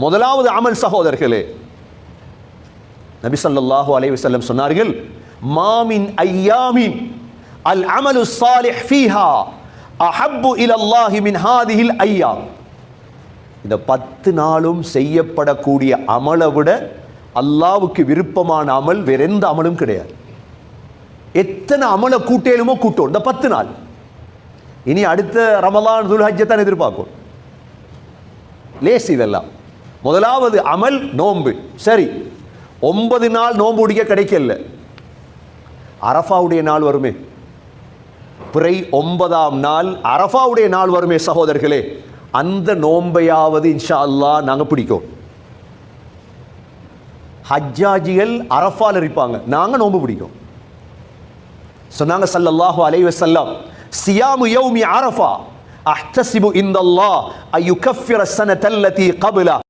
முதலாவது அமல் சகோதரர்களே, நபி ஸல்லல்லாஹு அலைஹி வஸல்லம் சொன்னார்கள், மாமின் ஐயாமின் அல் அமலு ஸாலிஹ் ஃபீஹா அஹப்பு இலல்லாஹி மின் ஹாதிஹில் ஐயாம். இந்த 10 நாளும் செய்யப்படக்கூடிய அமலை விட அல்லாஹ்வுக்கு விருப்பமான அமல் வேற எந்த அமலும் கிடையாது. எத்தனை அமலை கூட்டேலுமோ கூட்டும் இந்த 10 நாள். இனி அடுத்த ரமலான் துல்ஹஜ்ஜை தான் எதிர்பார்க்கும். லேஸ் இதெல்லாம். முதலாவது அமல் நோன்பு. சரி, 9 நாள் நோன்பு பிடிக்க கிடைக்கல, அரஃபாவுடைய நாள் வருமே, பிறை 9ஆம் நாள் அரஃபாவுடைய நாள் வருமே சகோதரர்களே, அந்த நோன்பையாவது இன்ஷா அல்லாஹ் நாங்க பிடிக்கும். ஹஜ்ஜாஜிகள் அரஃபால இருப்பாங்க, நாங்க நோன்பு பிடிக்கும். சொன்னாங்க ஸல்லல்லாஹு அலைஹி வஸல்லம், சியாமு யௌமி அரஃபா அஹ்தஸிபு இன்தல்லாஹ் அய்யுகஃபிர ஸனத அல்லதி கப்ல